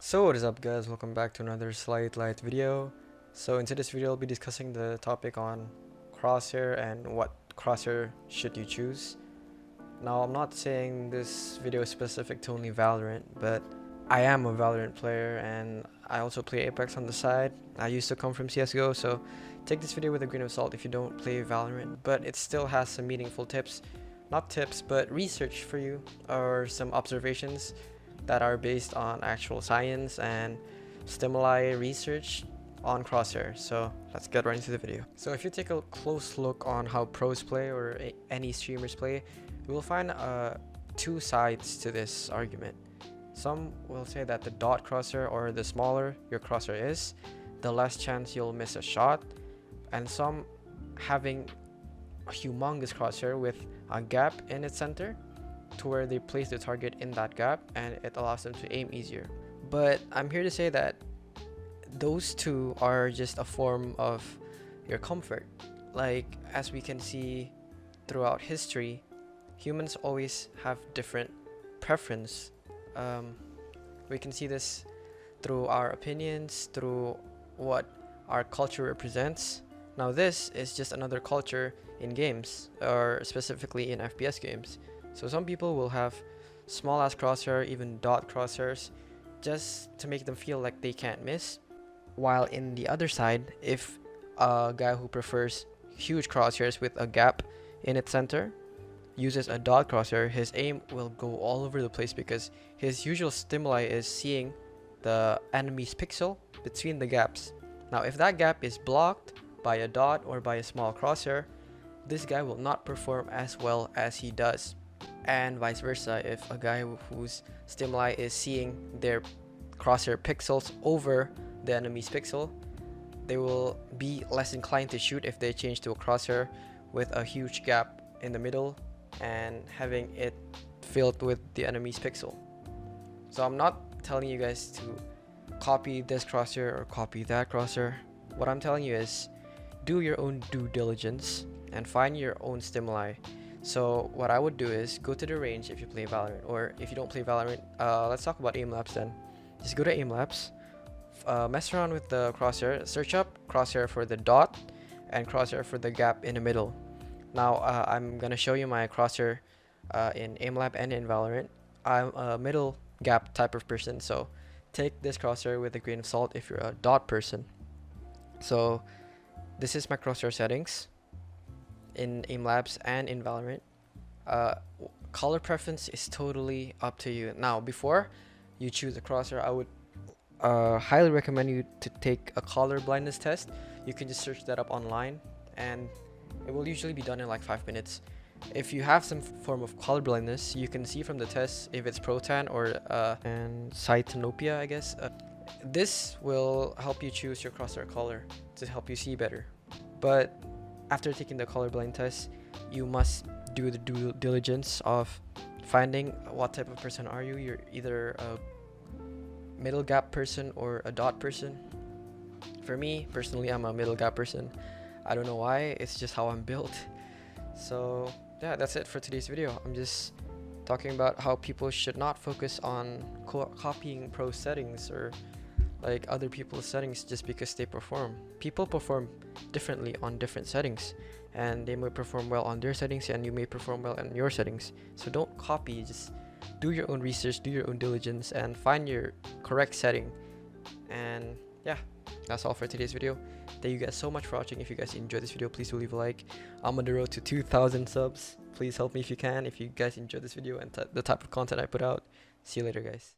So what is up guys, welcome back to another slight light video. So in today's video I'll be discussing the topic on Crosshair and what Crosshair should you choose. Now I'm not saying this video is specific to only Valorant, but I am a Valorant player and I also play Apex on the side. I used to come from CSGO, so take this video with a grain of salt if you don't play Valorant, but it still has some meaningful tips. Not tips, but research for you, or some observations that are based on actual science and stimuli research on Crosshair. So let's get right into the video. So if you take a close look on how pros play or any streamers play, you will find two sides to this argument. Some will say that the dot crosshair, or the smaller your crosshair is, the less chance you'll miss a shot, and some having a humongous crosshair with a gap in its center to where they place the target in that gap and it allows them to aim easier. But I'm here to say that those two are just a form of your comfort. Like, as we can see throughout history, humans always have different preference. We can see this through our opinions, through what our culture represents. Now this is just another culture in games, or specifically in FPS games. So some people will have small ass crosshair, even dot crosshairs, just to make them feel like they can't miss. While in the other side, if a guy who prefers huge crosshairs with a gap in its center uses a dot crosshair, his aim will go all over the place because his usual stimuli is seeing the enemy's pixel between the gaps. Now if that gap is blocked by a dot or by a small crosshair, this guy will not perform as well as he does. And vice versa, if a guy whose stimuli is seeing their crosshair pixels over the enemy's pixel, they will be less inclined to shoot if they change to a crosshair with a huge gap in the middle and having it filled with the enemy's pixel. So I'm not telling you guys to copy this crosshair or copy that crosshair. What I'm telling you is do your own due diligence and find your own stimuli. So what I would do is go to the range if you play Valorant, or if you don't play Valorant, let's talk about aim labs then. Just go to aim labs, mess around with the crosshair, search up crosshair for the dot and crosshair for the gap in the middle. Now I'm gonna show you my crosshair in aim lab and in Valorant. I'm a middle gap type of person, so take this crosshair with a grain of salt if you're a dot person. So this is my crosshair settings in aim labs and in Valorant. Color preference is totally up to you. Now before you choose a crosshair, I would highly recommend you to take a color blindness test. You can just search that up online and it will usually be done in like 5 minutes. If you have some form of color blindness, you can see from the test if it's protan or and cytanopia, I guess. This will help you choose your crosshair color to help you see better. But after taking the colorblind test, you must do the due diligence of finding what type of person are you. You're either a middle gap person or a dot person. For me, personally, I'm a middle gap person. I don't know why, it's just how I'm built. So yeah, that's it for today's video. I'm just talking about how people should not focus on copying pro settings or like other people's settings just because they perform. People perform differently on different settings, and they may perform well on their settings and you may perform well on your settings. So don't copy, just do your own research, do your own diligence, and find your correct setting. And yeah, that's all for today's video. Thank you guys so much for watching. If you guys enjoyed this video, please do leave a like. I'm on the road to 2,000 subs. Please help me if you can, if you guys enjoyed this video and the type of content I put out. See you later, guys.